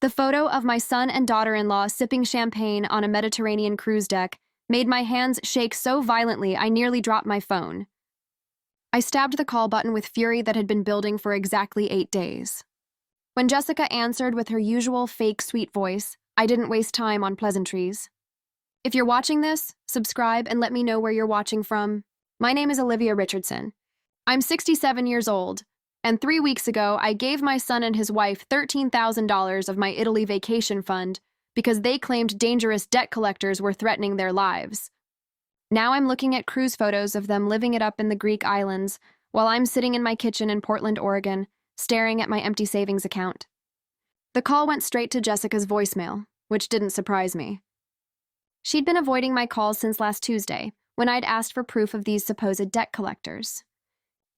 The photo of my son and daughter-in-law sipping champagne on a Mediterranean cruise deck made my hands shake so violently I nearly dropped my phone. I stabbed the call button with fury that had been building for exactly 8 days. When Jessica answered with her usual fake sweet voice, I didn't waste time on pleasantries. If you're watching this, subscribe and let me know where you're watching from. My name is Olivia Richardson. I'm 67 years old, and 3 weeks ago I gave my son and his wife $13,000 of my Italy vacation fund because they claimed dangerous debt collectors were threatening their lives. Now I'm looking at cruise photos of them living it up in the Greek islands while I'm sitting in my kitchen in Portland, Oregon, staring at my empty savings account. The call went straight to Jessica's voicemail, which didn't surprise me. She'd been avoiding my calls since last Tuesday, when I'd asked for proof of these supposed debt collectors.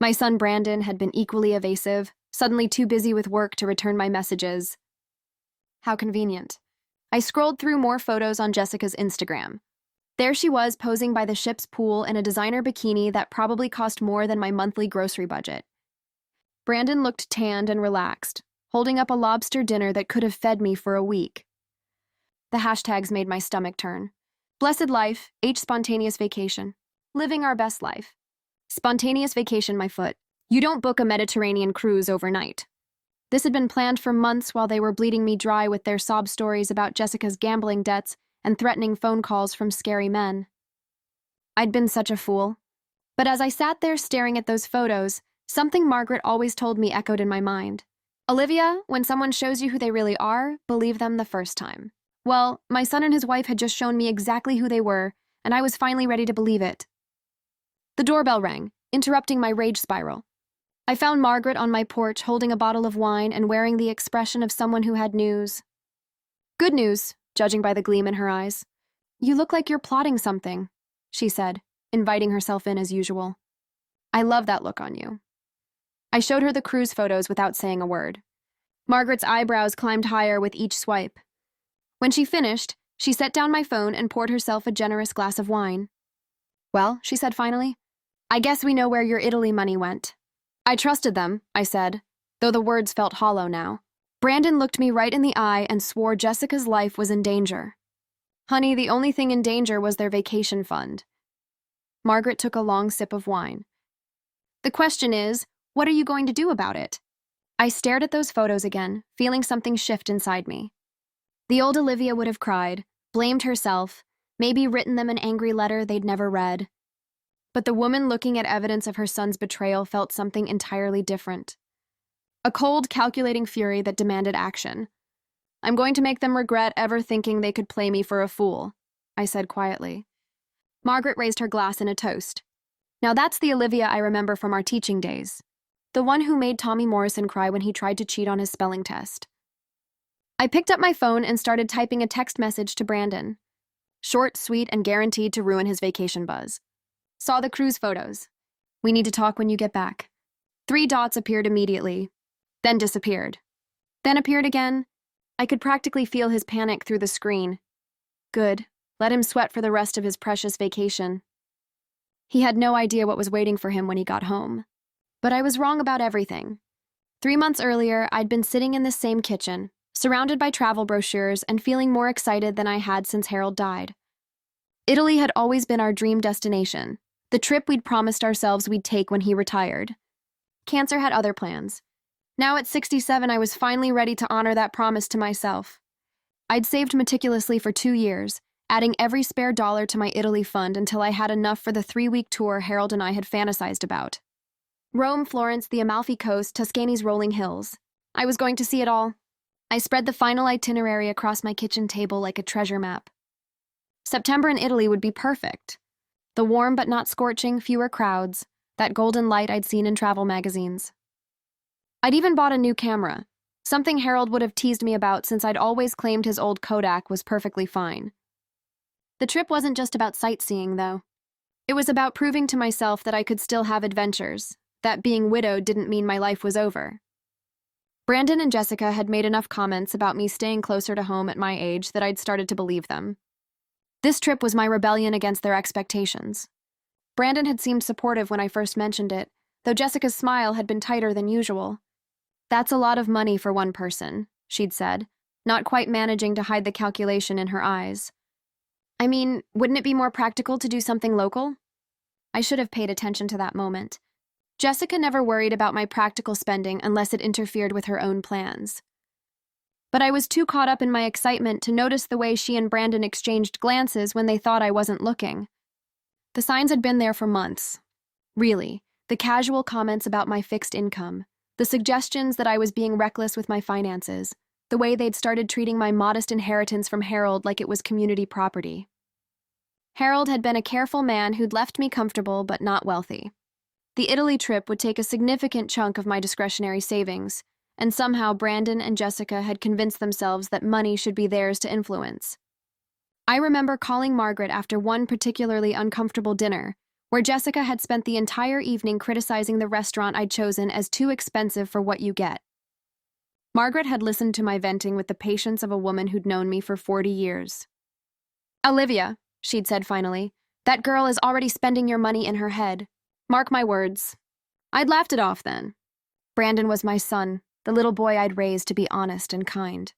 My son Brandon had been equally evasive, suddenly too busy with work to return my messages. How convenient. I scrolled through more photos on Jessica's Instagram. There she was posing by the ship's pool in a designer bikini that probably cost more than my monthly grocery budget. Brandon looked tanned and relaxed, holding up a lobster dinner that could have fed me for a week. The hashtags made my stomach turn. Blessed life, H spontaneous vacation. Living our best life. Spontaneous vacation, my foot. You don't book a Mediterranean cruise overnight. This had been planned for months while they were bleeding me dry with their sob stories about Jessica's gambling debts and threatening phone calls from scary men. I'd been such a fool. But as I sat there staring at those photos, something Margaret always told me echoed in my mind. Olivia, when someone shows you who they really are, believe them the first time. Well, my son and his wife had just shown me exactly who they were, and I was finally ready to believe it. The doorbell rang, interrupting my rage spiral. I found Margaret on my porch holding a bottle of wine and wearing the expression of someone who had news. Good news, judging by the gleam in her eyes. You look like you're plotting something, she said, inviting herself in as usual. I love that look on you. I showed her the cruise photos without saying a word. Margaret's eyebrows climbed higher with each swipe. When she finished, she set down my phone and poured herself a generous glass of wine. Well, she said finally, I guess we know where your Italy money went. I trusted them, I said, though the words felt hollow now. Brandon looked me right in the eye and swore Jessica's life was in danger. Honey, the only thing in danger was their vacation fund. Margaret took a long sip of wine. The question is, what are you going to do about it? I stared at those photos again, feeling something shift inside me. The old Olivia would have cried, blamed herself, maybe written them an angry letter they'd never read. But the woman looking at evidence of her son's betrayal felt something entirely different. A cold, calculating fury that demanded action. I'm going to make them regret ever thinking they could play me for a fool, I said quietly. Margaret raised her glass in a toast. Now that's the Olivia I remember from our teaching days. The one who made Tommy Morrison cry when he tried to cheat on his spelling test. I picked up my phone and started typing a text message to Brandon. Short, sweet, and guaranteed to ruin his vacation buzz. Saw the cruise photos. We need to talk when you get back. 3 dots appeared immediately, then disappeared. Then appeared again. I could practically feel his panic through the screen. Good. Let him sweat for the rest of his precious vacation. He had no idea what was waiting for him when he got home. But I was wrong about everything. 3 months earlier, I'd been sitting in the same kitchen, surrounded by travel brochures and feeling more excited than I had since Harold died. Italy had always been our dream destination, the trip we'd promised ourselves we'd take when he retired. Cancer had other plans. Now at 67, I was finally ready to honor that promise to myself. I'd saved meticulously for 2 years, adding every spare dollar to my Italy fund until I had enough for the 3-week tour Harold and I had fantasized about. Rome, Florence, the Amalfi Coast, Tuscany's rolling hills. I was going to see it all. I spread the final itinerary across my kitchen table like a treasure map. September in Italy would be perfect. The warm but not scorching, fewer crowds, that golden light I'd seen in travel magazines. I'd even bought a new camera, something Harold would have teased me about since I'd always claimed his old Kodak was perfectly fine. The trip wasn't just about sightseeing, though. It was about proving to myself that I could still have adventures, that being widowed didn't mean my life was over. Brandon and Jessica had made enough comments about me staying closer to home at my age that I'd started to believe them. This trip was my rebellion against their expectations. Brandon had seemed supportive when I first mentioned it, though Jessica's smile had been tighter than usual. That's a lot of money for one person, she'd said, not quite managing to hide the calculation in her eyes. I mean, wouldn't it be more practical to do something local? I should have paid attention to that moment. Jessica never worried about my practical spending unless it interfered with her own plans. But I was too caught up in my excitement to notice the way she and Brandon exchanged glances when they thought I wasn't looking. The signs had been there for months. Really, the casual comments about my fixed income, the suggestions that I was being reckless with my finances, the way they'd started treating my modest inheritance from Harold like it was community property. Harold had been a careful man who'd left me comfortable but not wealthy. The Italy trip would take a significant chunk of my discretionary savings, and somehow Brandon and Jessica had convinced themselves that money should be theirs to influence. I remember calling Margaret after one particularly uncomfortable dinner, where Jessica had spent the entire evening criticizing the restaurant I'd chosen as too expensive for what you get. Margaret had listened to my venting with the patience of a woman who'd known me for 40 years. "Olivia," she'd said finally, "that girl is already spending your money in her head. Mark my words." I'd laughed it off then. Brandon was my son, the little boy I'd raised to be honest and kind.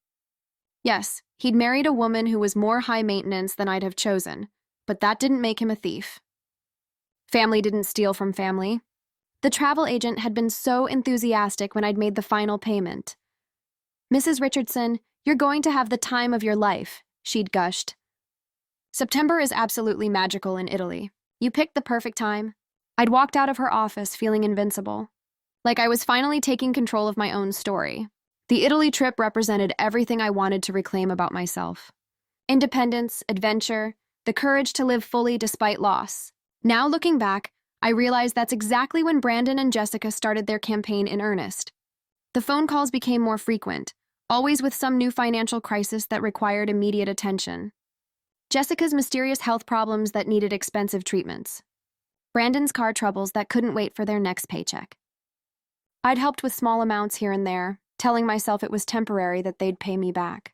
Yes, he'd married a woman who was more high maintenance than I'd have chosen, but that didn't make him a thief. Family didn't steal from family. The travel agent had been so enthusiastic when I'd made the final payment. "Mrs. Richardson, you're going to have the time of your life," she'd gushed. September is absolutely magical in Italy. You picked the perfect time. I'd walked out of her office feeling invincible, like I was finally taking control of my own story. The Italy trip represented everything I wanted to reclaim about myself. Independence, adventure, the courage to live fully despite loss. Now looking back, I realized that's exactly when Brandon and Jessica started their campaign in earnest. The phone calls became more frequent, always with some new financial crisis that required immediate attention. Jessica's mysterious health problems that needed expensive treatments. Brandon's car troubles that couldn't wait for their next paycheck. I'd helped with small amounts here and there, telling myself it was temporary that they'd pay me back.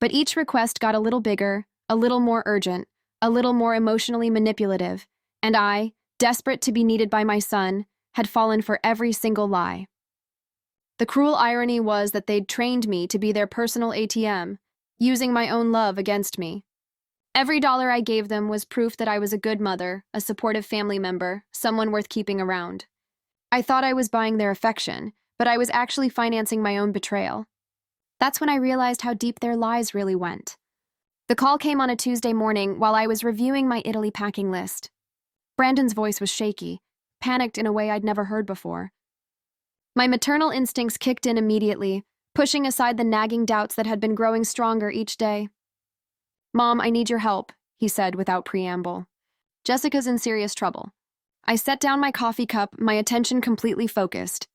But each request got a little bigger, a little more urgent, a little more emotionally manipulative, and I, desperate to be needed by my son, had fallen for every single lie. The cruel irony was that they'd trained me to be their personal ATM, using my own love against me. Every dollar I gave them was proof that I was a good mother, a supportive family member, someone worth keeping around. I thought I was buying their affection, but I was actually financing my own betrayal. That's when I realized how deep their lies really went. The call came on a Tuesday morning while I was reviewing my Italy packing list. Brandon's voice was shaky, panicked in a way I'd never heard before. My maternal instincts kicked in immediately, pushing aside the nagging doubts that had been growing stronger each day. "Mom, I need your help," he said without preamble. "Jessica's in serious trouble." I set down my coffee cup, my attention completely focused.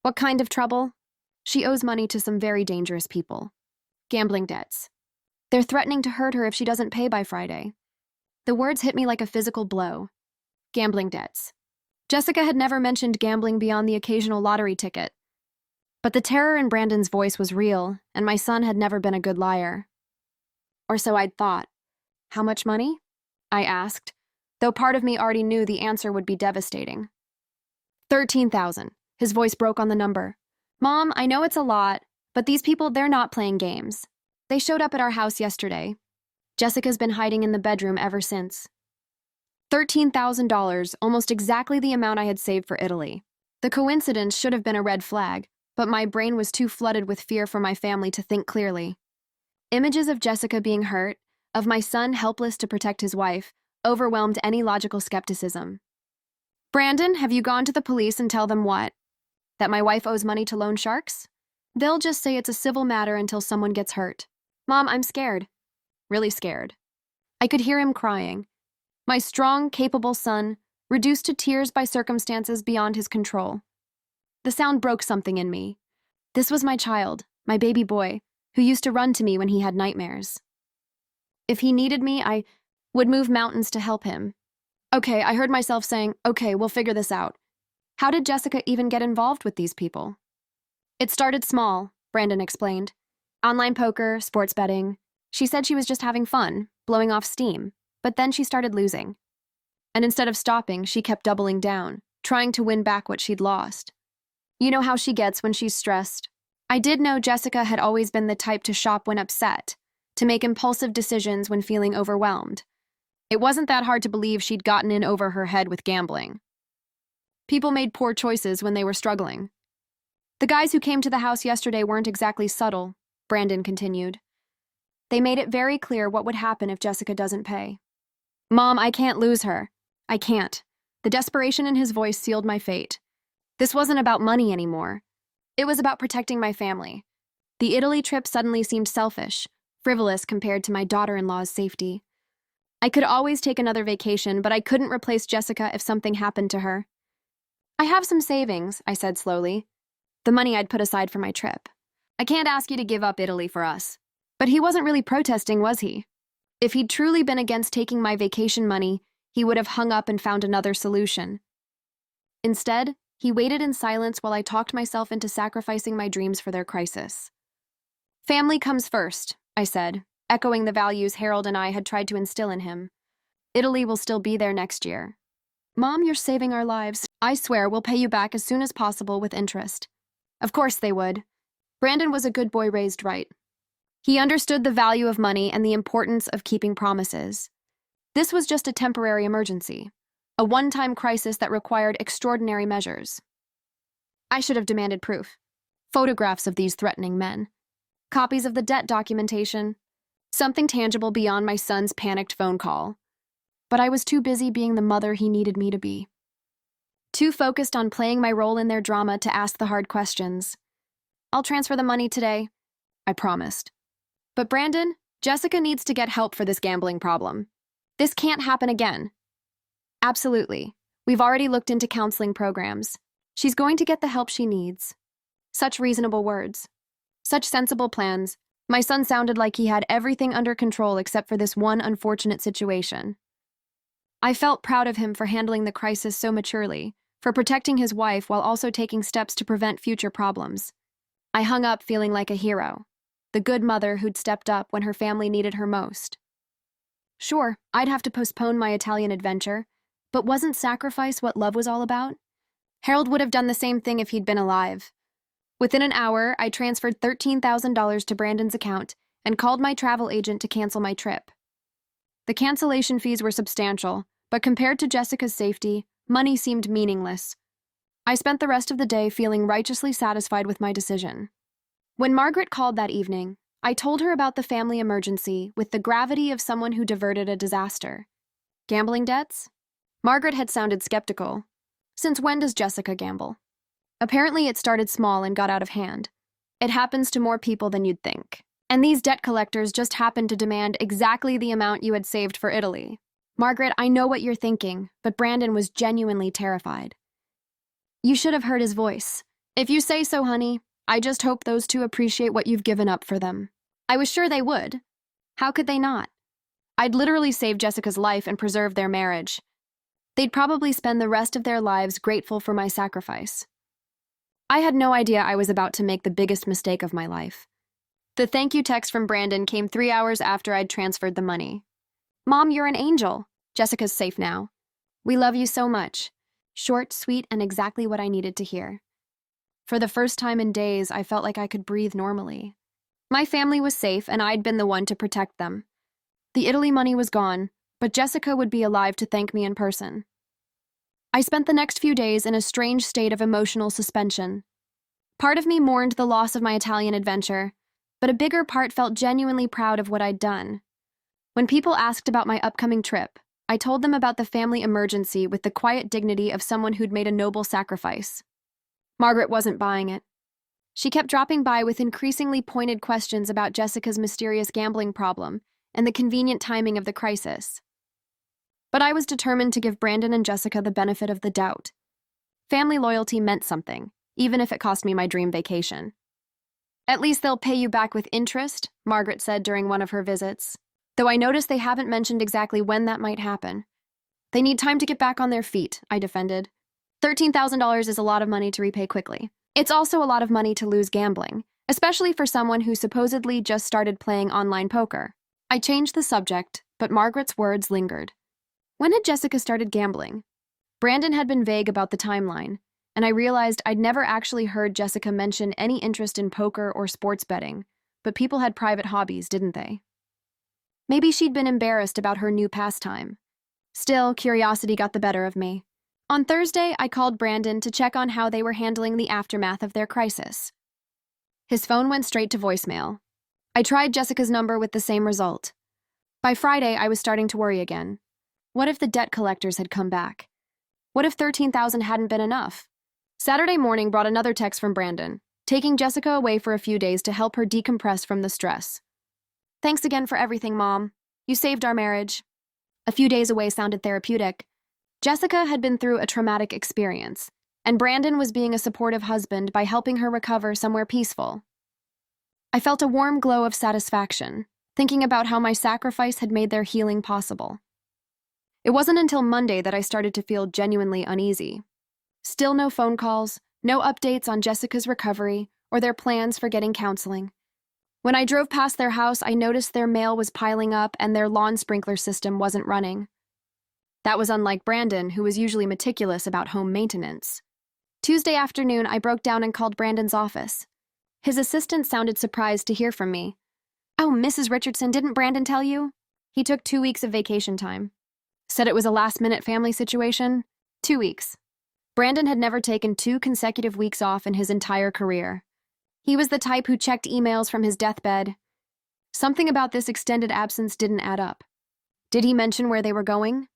"What kind of trouble?" "She owes money to some very dangerous people. Gambling debts. They're threatening to hurt her if she doesn't pay by Friday." The words hit me like a physical blow. Gambling debts. Jessica had never mentioned gambling beyond the occasional lottery ticket. But the terror in Brandon's voice was real, and my son had never been a good liar. Or so I'd thought. "How much money?" I asked, though part of me already knew the answer would be devastating. 13,000. His voice broke on the number. "Mom, I know it's a lot, but these people, they're not playing games. They showed up at our house yesterday. Jessica's been hiding in the bedroom ever since." $13,000, almost exactly the amount I had saved for Italy. The coincidence should have been a red flag, but my brain was too flooded with fear for my family to think clearly. Images of Jessica being hurt, of my son helpless to protect his wife, overwhelmed any logical skepticism. "Brandon, have you gone to the police and tell them what? That my wife owes money to loan sharks? They'll just say it's a civil matter until someone gets hurt. Mom, I'm scared. Really scared." I could hear him crying. My strong, capable son, reduced to tears by circumstances beyond his control. The sound broke something in me. This was my child, my baby boy, who used to run to me when he had nightmares. If he needed me, I would move mountains to help him. Okay, I heard myself saying, "Okay, we'll figure this out." How did Jessica even get involved with these people? "It started small," Brandon explained. "Online poker, sports betting. She said she was just having fun, blowing off steam, but then she started losing. And instead of stopping, she kept doubling down, trying to win back what she'd lost. You know how she gets when she's stressed. I did know Jessica had always been the type to shop when upset, to make impulsive decisions when feeling overwhelmed. It wasn't that hard to believe she'd gotten in over her head with gambling. People made poor choices when they were struggling. The guys who came to the house yesterday weren't exactly subtle, Brandon continued. They made it very clear what would happen if Jessica doesn't pay. Mom, I can't lose her. I can't. The desperation in his voice sealed my fate. This wasn't about money anymore. It was about protecting my family. The Italy trip suddenly seemed selfish, frivolous compared to my daughter-in-law's safety. I could always take another vacation, but I couldn't replace Jessica if something happened to her. I have some savings, I said slowly. The money I'd put aside for my trip. I can't ask you to give up Italy for us. But he wasn't really protesting, was he? If he'd truly been against taking my vacation money, he would have hung up and found another solution. Instead, he waited in silence while I talked myself into sacrificing my dreams for their crisis. Family comes first, I said, echoing the values Harold and I had tried to instill in him. Italy will still be there next year. Mom, you're saving our lives. I swear we'll pay you back as soon as possible with interest. Of course they would. Brandon was a good boy raised right. He understood the value of money and the importance of keeping promises. This was just a temporary emergency, a one-time crisis that required extraordinary measures. I should have demanded proof. Photographs of these threatening men. Copies of the debt documentation. Something tangible beyond my son's panicked phone call. But I was too busy being the mother he needed me to be. Too focused on playing my role in their drama to ask the hard questions. I'll transfer the money today, I promised. But Brandon, Jessica needs to get help for this gambling problem. This can't happen again. Absolutely. We've already looked into counseling programs. She's going to get the help she needs. Such reasonable words. Such sensible plans. My son sounded like he had everything under control except for this one unfortunate situation. I felt proud of him for handling the crisis so maturely, for protecting his wife while also taking steps to prevent future problems. I hung up feeling like a hero, the good mother who'd stepped up when her family needed her most. Sure, I'd have to postpone my Italian adventure, but wasn't sacrifice what love was all about? Harold would have done the same thing if he'd been alive. Within an hour, I transferred $13,000 to Brandon's account and called my travel agent to cancel my trip. The cancellation fees were substantial, but compared to Jessica's safety, money seemed meaningless. I spent the rest of the day feeling righteously satisfied with my decision. When Margaret called that evening, I told her about the family emergency with the gravity of someone who diverted a disaster. Gambling debts? Margaret had sounded skeptical. Since when does Jessica gamble? Apparently it started small and got out of hand. It happens to more people than you'd think. And these debt collectors just happened to demand exactly the amount you had saved for Italy. Margaret, I know what you're thinking, but Brandon was genuinely terrified. You should have heard his voice. If you say so, honey, I just hope those two appreciate what you've given up for them. I was sure they would. How could they not? I'd literally saved Jessica's life and preserved their marriage. They'd probably spend the rest of their lives grateful for my sacrifice. I had no idea I was about to make the biggest mistake of my life. The thank you text from Brandon came 3 hours after I'd transferred the money. Mom, you're an angel. Jessica's safe now. We love you so much. Short, sweet, and exactly what I needed to hear. For the first time in days, I felt like I could breathe normally. My family was safe, and I'd been the one to protect them. The Italy money was gone, but Jessica would be alive to thank me in person. I spent the next few days in a strange state of emotional suspension. Part of me mourned the loss of my Italian adventure, but a bigger part felt genuinely proud of what I'd done. When people asked about my upcoming trip, I told them about the family emergency with the quiet dignity of someone who'd made a noble sacrifice. Margaret wasn't buying it. She kept dropping by with increasingly pointed questions about Jessica's mysterious gambling problem and the convenient timing of the crisis. But I was determined to give Brandon and Jessica the benefit of the doubt. Family loyalty meant something, even if it cost me my dream vacation. At least they'll pay you back with interest, Margaret said during one of her visits, though I noticed they haven't mentioned exactly when that might happen. They need time to get back on their feet, I defended. $13,000 is a lot of money to repay quickly. It's also a lot of money to lose gambling, especially for someone who supposedly just started playing online poker. I changed the subject, but Margaret's words lingered. When had Jessica started gambling? Brandon had been vague about the timeline, and I realized I'd never actually heard Jessica mention any interest in poker or sports betting, but people had private hobbies, didn't they? Maybe she'd been embarrassed about her new pastime. Still, curiosity got the better of me. On Thursday, I called Brandon to check on how they were handling the aftermath of their crisis. His phone went straight to voicemail. I tried Jessica's number with the same result. By Friday, I was starting to worry again. What if the debt collectors had come back? What if $13,000 hadn't been enough? Saturday morning brought another text from Brandon, taking Jessica away for a few days to help her decompress from the stress. Thanks again for everything, Mom. You saved our marriage. A few days away sounded therapeutic. Jessica had been through a traumatic experience, and Brandon was being a supportive husband by helping her recover somewhere peaceful. I felt a warm glow of satisfaction, thinking about how my sacrifice had made their healing possible. It wasn't until Monday that I started to feel genuinely uneasy. Still no phone calls, no updates on Jessica's recovery or their plans for getting counseling. When I drove past their house, I noticed their mail was piling up and their lawn sprinkler system wasn't running. That was unlike Brandon, who was usually meticulous about home maintenance. Tuesday afternoon, I broke down and called Brandon's office. His assistant sounded surprised to hear from me. Oh, Mrs. Richardson, didn't Brandon tell you? He took 2 weeks of vacation time. Said it was a last-minute family situation? 2 weeks. Brandon had never taken 2 consecutive weeks off in his entire career. He was the type who checked emails from his deathbed. Something about this extended absence didn't add up. Did he mention where they were going?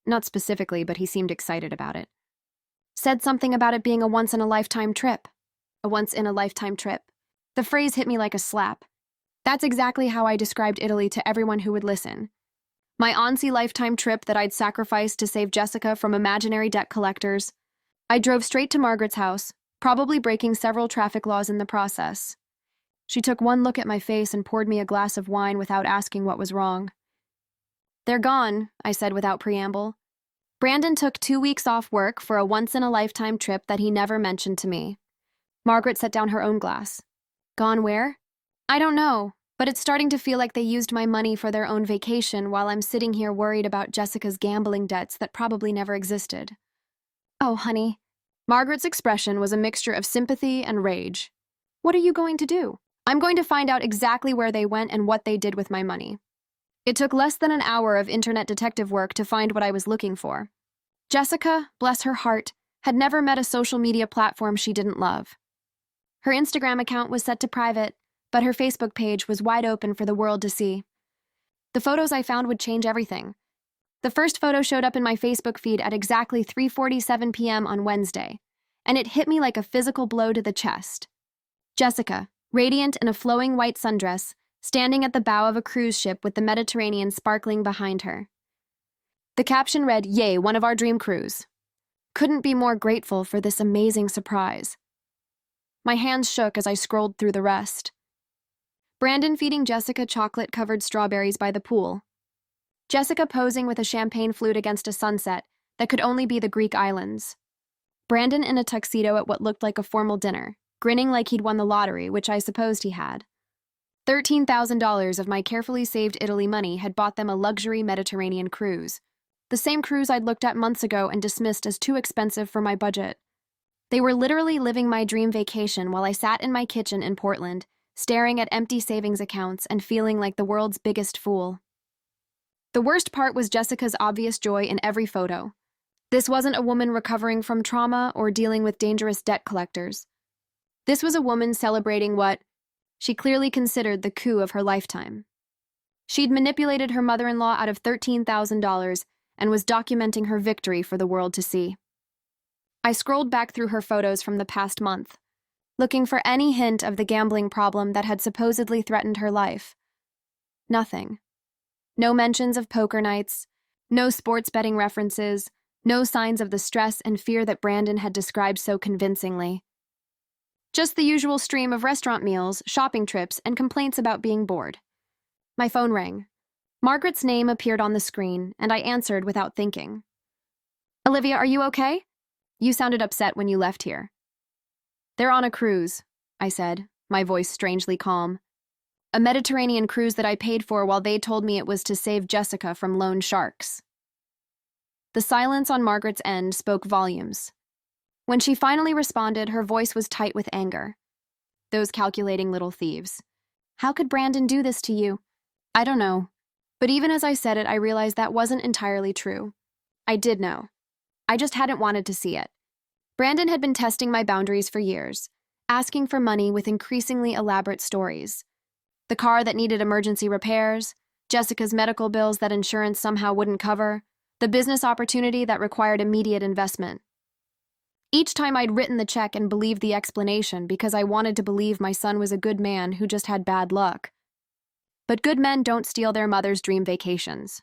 Not specifically, but he seemed excited about it. Said something about it being a once-in-a-lifetime trip. A once-in-a-lifetime trip. The phrase hit me like a slap. That's exactly how I described Italy to everyone who would listen. My once-in-a-lifetime trip that I'd sacrificed to save Jessica from imaginary debt collectors. I drove straight to Margaret's house, probably breaking several traffic laws in the process. She took one look at my face and poured me a glass of wine without asking what was wrong. They're gone, I said without preamble. Brandon took 2 weeks off work for a once-in-a-lifetime trip that he never mentioned to me. Margaret set down her own glass. Gone where? I don't know, but it's starting to feel like they used my money for their own vacation while I'm sitting here worried about Jessica's gambling debts that probably never existed. Oh, honey. Margaret's expression was a mixture of sympathy and rage. What are you going to do? I'm going to find out exactly where they went and what they did with my money. It took less than an hour of internet detective work to find what I was looking for. Jessica, bless her heart, had never met a social media platform she didn't love. Her Instagram account was set to private, but her Facebook page was wide open for the world to see. The photos I found would change everything. The first photo showed up in my Facebook feed at exactly 3:47 p.m. on Wednesday, and it hit me like a physical blow to the chest. Jessica, radiant in a flowing white sundress, standing at the bow of a cruise ship with the Mediterranean sparkling behind her. The caption read, "Yay, one of our dream crews." Couldn't be more grateful for this amazing surprise. My hands shook as I scrolled through the rest. Brandon feeding Jessica chocolate-covered strawberries by the pool. Jessica posing with a champagne flute against a sunset that could only be the Greek islands. Brandon in a tuxedo at what looked like a formal dinner, grinning like he'd won the lottery, which I supposed he had. $13,000 of my carefully saved Italy money had bought them a luxury Mediterranean cruise. The same cruise I'd looked at months ago and dismissed as too expensive for my budget. They were literally living my dream vacation while I sat in my kitchen in Portland, staring at empty savings accounts and feeling like the world's biggest fool. The worst part was Jessica's obvious joy in every photo. This wasn't a woman recovering from trauma or dealing with dangerous debt collectors. This was a woman celebrating what she clearly considered the coup of her lifetime. She'd manipulated her mother-in-law out of $13,000 and was documenting her victory for the world to see. I scrolled back through her photos from the past month, looking for any hint of the gambling problem that had supposedly threatened her life. Nothing. No mentions of poker nights, no sports betting references, no signs of the stress and fear that Brandon had described so convincingly. Just the usual stream of restaurant meals, shopping trips, and complaints about being bored. My phone rang. Margaret's name appeared on the screen, and I answered without thinking. Olivia, are you okay? You sounded upset when you left here. They're on a cruise, I said, my voice strangely calm. A Mediterranean cruise that I paid for while they told me it was to save Jessica from loan sharks. The silence on Margaret's end spoke volumes. When she finally responded, her voice was tight with anger. Those calculating little thieves. How could Brandon do this to you? I don't know. But even as I said it, I realized that wasn't entirely true. I did know. I just hadn't wanted to see it. Brandon had been testing my boundaries for years, asking for money with increasingly elaborate stories. The car that needed emergency repairs, Jessica's medical bills that insurance somehow wouldn't cover, the business opportunity that required immediate investment. Each time I'd written the check and believed the explanation because I wanted to believe my son was a good man who just had bad luck. But good men don't steal their mothers' dream vacations.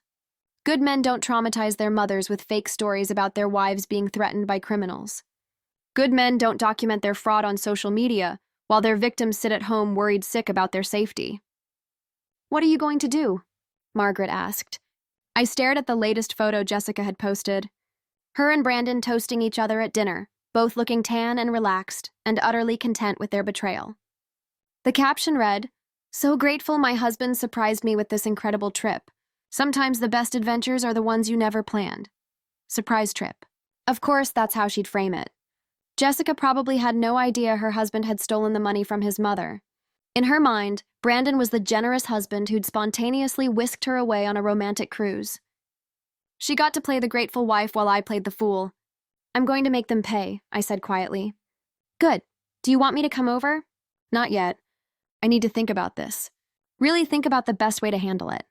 Good men don't traumatize their mothers with fake stories about their wives being threatened by criminals. Good men don't document their fraud on social media while their victims sit at home worried sick about their safety. What are you going to do? Margaret asked. I stared at the latest photo Jessica had posted. Her and Brandon toasting each other at dinner, both looking tan and relaxed and utterly content with their betrayal. The caption read, "So grateful my husband surprised me with this incredible trip. Sometimes the best adventures are the ones you never planned. Surprise trip." Of course, that's how she'd frame it. Jessica probably had no idea her husband had stolen the money from his mother. In her mind, Brandon was the generous husband who'd spontaneously whisked her away on a romantic cruise. She got to play the grateful wife while I played the fool. "I'm going to make them pay," I said quietly. "Good. Do you want me to come over?" "Not yet. I need to think about this. Really think about the best way to handle it."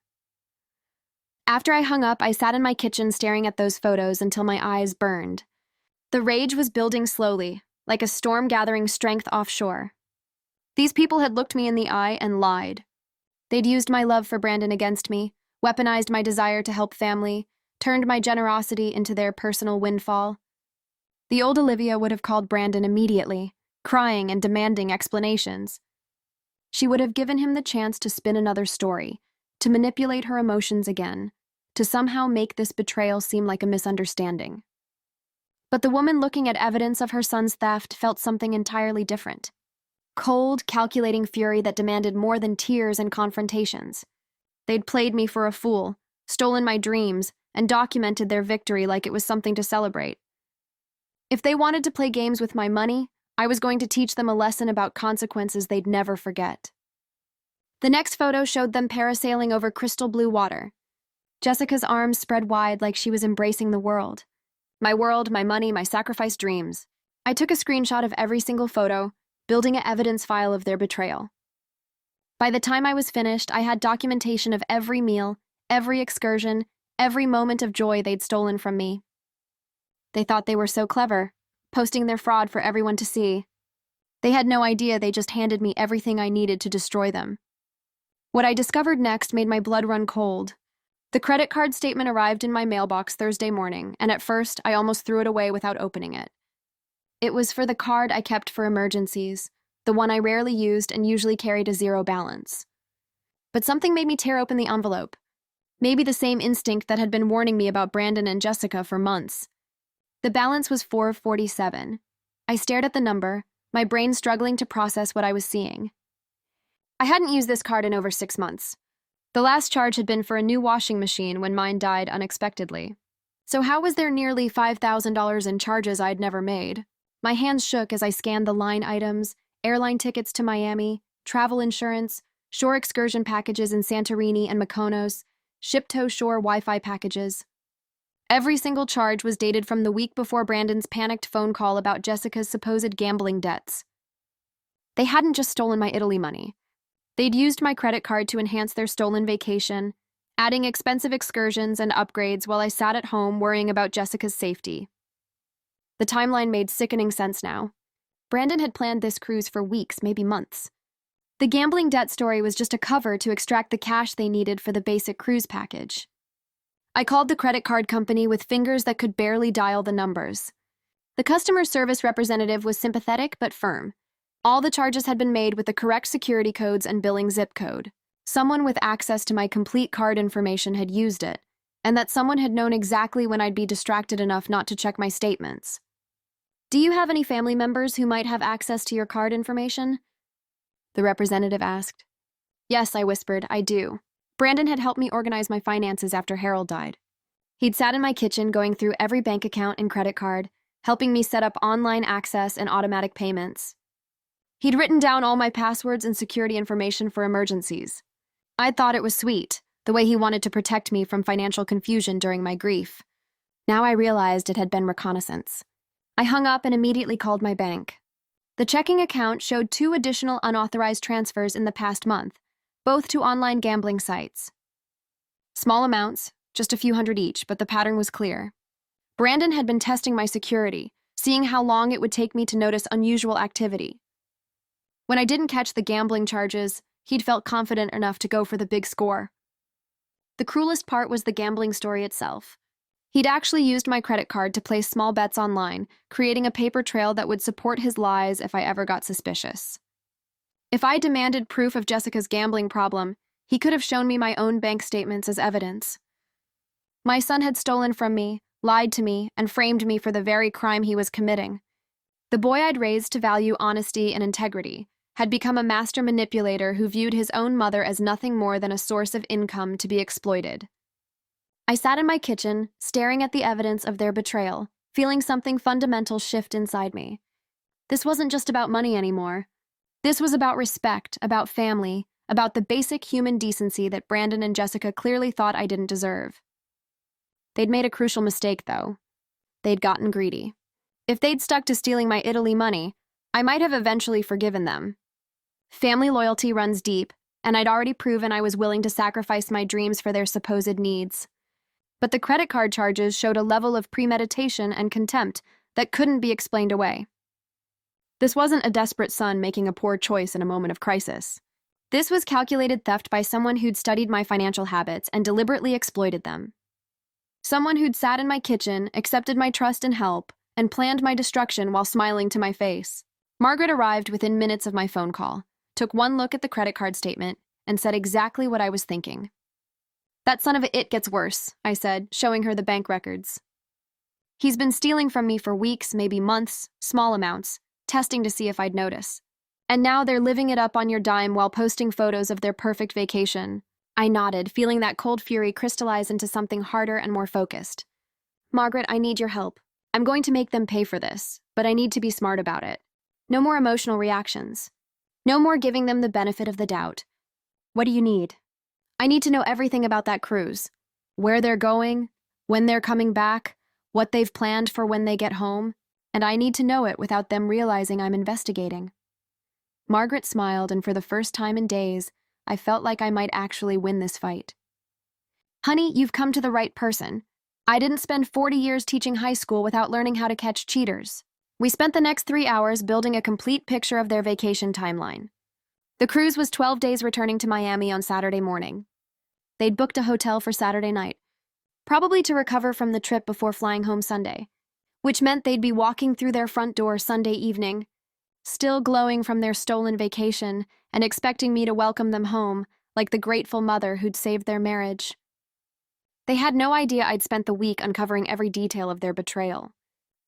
After I hung up, I sat in my kitchen staring at those photos until my eyes burned. The rage was building slowly, like a storm gathering strength offshore. These people had looked me in the eye and lied. They'd used my love for Brandon against me, weaponized my desire to help family, turned my generosity into their personal windfall. The old Olivia would have called Brandon immediately, crying and demanding explanations. She would have given him the chance to spin another story, to manipulate her emotions again, to somehow make this betrayal seem like a misunderstanding. But the woman looking at evidence of her son's theft felt something entirely different. Cold, calculating fury that demanded more than tears and confrontations. They'd played me for a fool, stolen my dreams, and documented their victory like it was something to celebrate. If they wanted to play games with my money, I was going to teach them a lesson about consequences they'd never forget. The next photo showed them parasailing over crystal blue water. Jessica's arms spread wide like she was embracing the world. My world, my money, my sacrificed dreams. I took a screenshot of every single photo, building an evidence file of their betrayal. By the time I was finished, I had documentation of every meal, every excursion, every moment of joy they'd stolen from me. They thought they were so clever, posting their fraud for everyone to see. They had no idea they just handed me everything I needed to destroy them. What I discovered next made my blood run cold. The credit card statement arrived in my mailbox Thursday morning, and at first, I almost threw it away without opening it. It was for the card I kept for emergencies, the one I rarely used and usually carried a zero balance. But something made me tear open the envelope. Maybe the same instinct that had been warning me about Brandon and Jessica for months. The balance was $447. I stared at the number, my brain struggling to process what I was seeing. I hadn't used this card in over 6 months. The last charge had been for a new washing machine when mine died unexpectedly. So how was there nearly $5,000 in charges I'd never made? My hands shook as I scanned the line items, airline tickets to Miami, travel insurance, shore excursion packages in Santorini and Mykonos, ship-to-shore Wi-Fi packages. Every single charge was dated from the week before Brandon's panicked phone call about Jessica's supposed gambling debts. They hadn't just stolen my Italy money. They'd used my credit card to enhance their stolen vacation, adding expensive excursions and upgrades while I sat at home worrying about Jessica's safety. The timeline made sickening sense now. Brandon had planned this cruise for weeks, maybe months. The gambling debt story was just a cover to extract the cash they needed for the basic cruise package. I called the credit card company with fingers that could barely dial the numbers. The customer service representative was sympathetic but firm. All the charges had been made with the correct security codes and billing zip code. Someone with access to my complete card information had used it, and that someone had known exactly when I'd be distracted enough not to check my statements. "Do you have any family members who might have access to your card information?" the representative asked. "Yes," I whispered, "I do. Brandon had helped me organize my finances after Harold died. He'd sat in my kitchen going through every bank account and credit card, helping me set up online access and automatic payments. He'd written down all my passwords and security information for emergencies. I thought it was sweet, the way he wanted to protect me from financial confusion during my grief. Now I realized it had been reconnaissance. I hung up and immediately called my bank. The checking account showed 2 additional unauthorized transfers in the past month, both to online gambling sites. Small amounts, just a few hundred each, but the pattern was clear. Brandon had been testing my security, seeing how long it would take me to notice unusual activity. When I didn't catch the gambling charges, he'd felt confident enough to go for the big score. The cruelest part was the gambling story itself. He'd actually used my credit card to place small bets online, creating a paper trail that would support his lies if I ever got suspicious. If I demanded proof of Jessica's gambling problem, he could have shown me my own bank statements as evidence. My son had stolen from me, lied to me, and framed me for the very crime he was committing. The boy I'd raised to value honesty and integrity had become a master manipulator who viewed his own mother as nothing more than a source of income to be exploited. I sat in my kitchen, staring at the evidence of their betrayal, feeling something fundamental shift inside me. This wasn't just about money anymore. This was about respect, about family, about the basic human decency that Brandon and Jessica clearly thought I didn't deserve. They'd made a crucial mistake, though. They'd gotten greedy. If they'd stuck to stealing my Italy money, I might have eventually forgiven them. Family loyalty runs deep, and I'd already proven I was willing to sacrifice my dreams for their supposed needs. But the credit card charges showed a level of premeditation and contempt that couldn't be explained away. This wasn't a desperate son making a poor choice in a moment of crisis. This was calculated theft by someone who'd studied my financial habits and deliberately exploited them. Someone who'd sat in my kitchen, accepted my trust and help, and planned my destruction while smiling to my face. Margaret arrived within minutes of my phone call, took one look at the credit card statement, and said exactly what I was thinking. "That son of a it gets worse," I said, showing her the bank records. "He's been stealing from me for weeks, maybe months, small amounts, testing to see if I'd notice. And now they're living it up on your dime while posting photos of their perfect vacation." I nodded, feeling that cold fury crystallize into something harder and more focused. "Margaret, I need your help. I'm going to make them pay for this, but I need to be smart about it. No more emotional reactions. No more giving them the benefit of the doubt. What do you need?" "I need to know everything about that cruise. Where they're going, when they're coming back, what they've planned for when they get home, and I need to know it without them realizing I'm investigating." Margaret smiled, and for the first time in days, I felt like I might actually win this fight. "Honey, you've come to the right person. I didn't spend 40 years teaching high school without learning how to catch cheaters." We spent the next 3 hours building a complete picture of their vacation timeline. The cruise was 12 days returning to Miami on Saturday morning. They'd booked a hotel for Saturday night, probably to recover from the trip before flying home Sunday, which meant they'd be walking through their front door Sunday evening, still glowing from their stolen vacation and expecting me to welcome them home like the grateful mother who'd saved their marriage. They had no idea I'd spent the week uncovering every detail of their betrayal.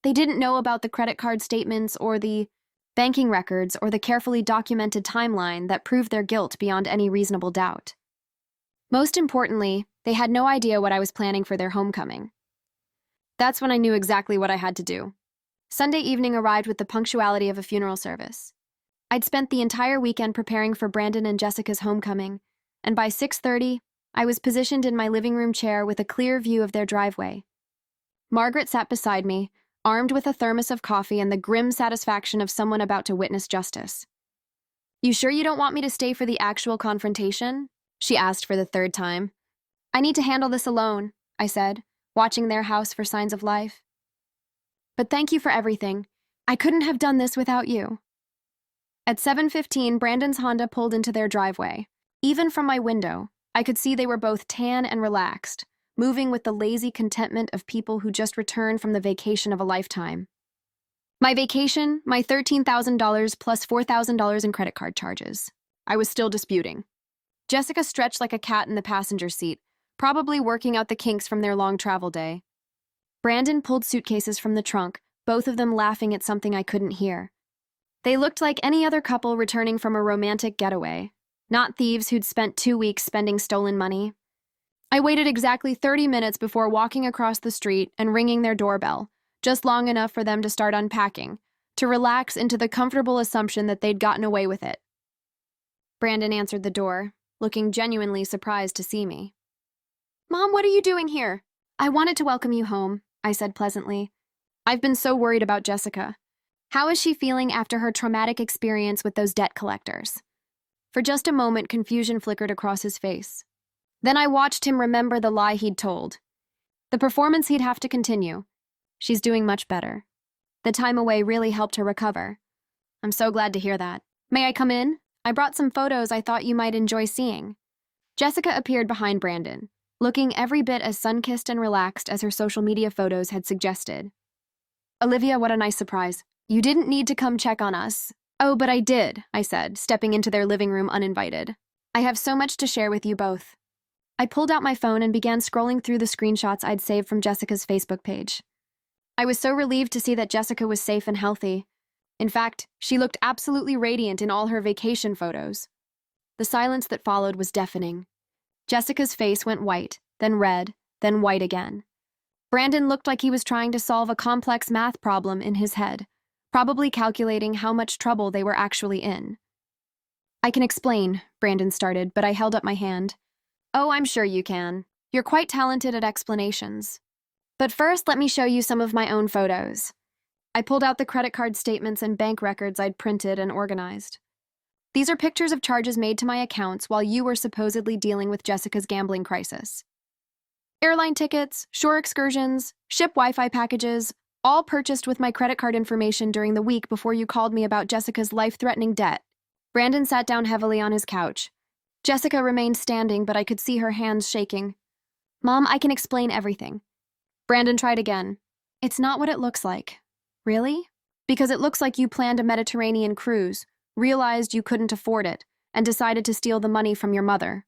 They didn't know about the credit card statements or the banking records or the carefully documented timeline that proved their guilt beyond any reasonable doubt. Most importantly, they had no idea what I was planning for their homecoming. That's when I knew exactly what I had to do. Sunday evening arrived with the punctuality of a funeral service. I'd spent the entire weekend preparing for Brandon and Jessica's homecoming, and by 6:30, I was positioned in my living room chair with a clear view of their driveway. Margaret sat beside me, armed with a thermos of coffee and the grim satisfaction of someone about to witness justice. "You sure you don't want me to stay for the actual confrontation?" she asked for the 3rd time. "I need to handle this alone," I said, watching their house for signs of life. "But thank you for everything. I couldn't have done this without you." At 7:15, Brandon's Honda pulled into their driveway. Even from my window, I could see they were both tan and relaxed, moving with the lazy contentment of people who just returned from the vacation of a lifetime. My vacation, my $13,000 plus $4,000 in credit card charges. I was still disputing. Jessica stretched like a cat in the passenger seat, probably working out the kinks from their long travel day. Brandon pulled suitcases from the trunk, both of them laughing at something I couldn't hear. They looked like any other couple returning from a romantic getaway, not thieves who'd spent 2 weeks spending stolen money. I waited exactly 30 minutes before walking across the street and ringing their doorbell, just long enough for them to start unpacking, to relax into the comfortable assumption that they'd gotten away with it. Brandon answered the door, looking genuinely surprised to see me. "Mom, what are you doing here?" "I wanted to welcome you home," I said pleasantly. "I've been so worried about Jessica. How is she feeling after her traumatic experience with those debt collectors?" For just a moment, confusion flickered across his face. Then I watched him remember the lie he'd told. The performance he'd have to continue. "She's doing much better. The time away really helped her recover." "I'm so glad to hear that. May I come in? I brought some photos I thought you might enjoy seeing." Jessica appeared behind Brandon, looking every bit as sun-kissed and relaxed as her social media photos had suggested. "Olivia, what a nice surprise. You didn't need to come check on us." "Oh, but I did," I said, stepping into their living room uninvited. "I have so much to share with you both." I pulled out my phone and began scrolling through the screenshots I'd saved from Jessica's Facebook page. I was so relieved to see that Jessica was safe and healthy. In fact, she looked absolutely radiant in all her vacation photos. The silence that followed was deafening. Jessica's face went white, then red, then white again. Brandon looked like he was trying to solve a complex math problem in his head, probably calculating how much trouble they were actually in. "I can explain," Brandon started, but I held up my hand. "Oh, I'm sure you can. You're quite talented at explanations. But first, let me show you some of my own photos." I pulled out the credit card statements and bank records I'd printed and organized. "These are pictures of charges made to my accounts while you were supposedly dealing with Jessica's gambling crisis. Airline tickets, shore excursions, ship Wi-Fi packages, all purchased with my credit card information during the week before you called me about Jessica's life-threatening debt." Brandon sat down heavily on his couch. Jessica remained standing, but I could see her hands shaking. "Mom, I can explain everything." Brandon tried again. "It's not what it looks like." "Really?" "Because it looks like you planned a Mediterranean cruise, realized you couldn't afford it, and decided to steal the money from your mother.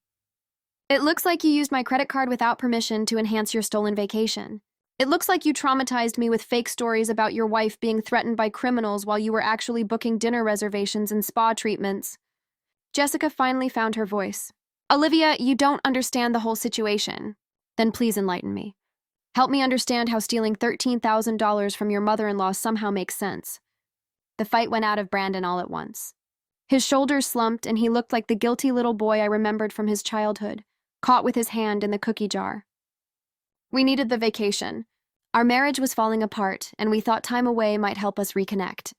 It looks like you used my credit card without permission to enhance your stolen vacation. It looks like you traumatized me with fake stories about your wife being threatened by criminals while you were actually booking dinner reservations and spa treatments." Jessica finally found her voice. "Olivia, you don't understand the whole situation." "Then please enlighten me. Help me understand how stealing $13,000 from your mother-in-law somehow makes sense." The fight went out of Brandon all at once. His shoulders slumped and he looked like the guilty little boy I remembered from his childhood, caught with his hand in the cookie jar. "We needed the vacation. Our marriage was falling apart, and we thought time away might help us reconnect.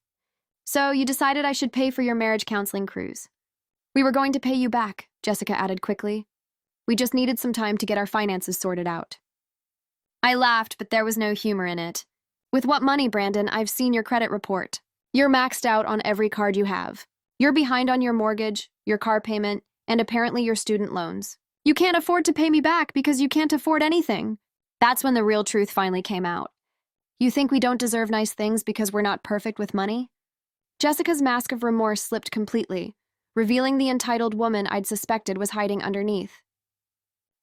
So you decided I should pay for your marriage counseling cruise. We were going to pay you back," Jessica added quickly. "We just needed some time to get our finances sorted out." I laughed, but there was no humor in it. "With what money, Brandon? I've seen your credit report. You're maxed out on every card you have. You're behind on your mortgage, your car payment, and apparently your student loans. You can't afford to pay me back because you can't afford anything." That's when the real truth finally came out. "You think we don't deserve nice things because we're not perfect with money?" Jessica's mask of remorse slipped completely, revealing the entitled woman I'd suspected was hiding underneath.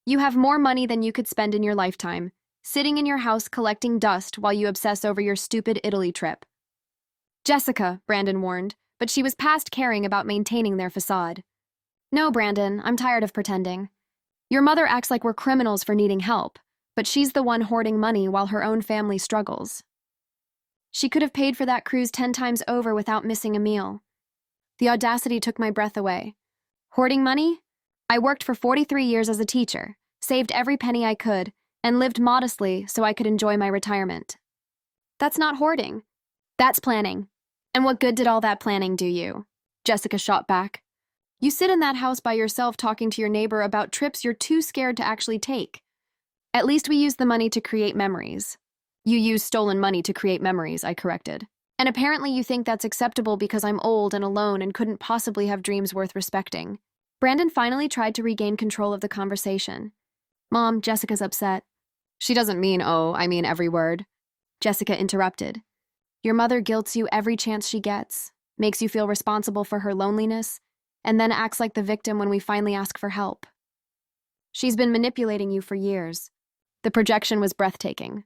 "You have more money than you could spend in your lifetime, sitting in your house collecting dust while you obsess over your stupid Italy trip." "Jessica," Brandon warned, but she was past caring about maintaining their facade. "No, Brandon, I'm tired of pretending. Your mother acts like we're criminals for needing help, but she's the one hoarding money while her own family struggles. She could have paid for that cruise 10 times over without missing a meal." The audacity took my breath away. "Hoarding money? I worked for 43 years as a teacher, saved every penny I could, and lived modestly so I could enjoy my retirement." "That's not hoarding. That's planning. And what good did all that planning do you?" Jessica shot back. "You sit in that house by yourself talking to your neighbor about trips you're too scared to actually take. At least we used the money to create memories." "You used stolen money to create memories," I corrected. "And apparently you think that's acceptable because I'm old and alone and couldn't possibly have dreams worth respecting." Brandon finally tried to regain control of the conversation. "Mom, Jessica's upset." "She doesn't mean, oh, I mean every word." Jessica interrupted. "Your mother guilts you every chance she gets, makes you feel responsible for her loneliness, and then acts like the victim when we finally ask for help. She's been manipulating you for years." The projection was breathtaking.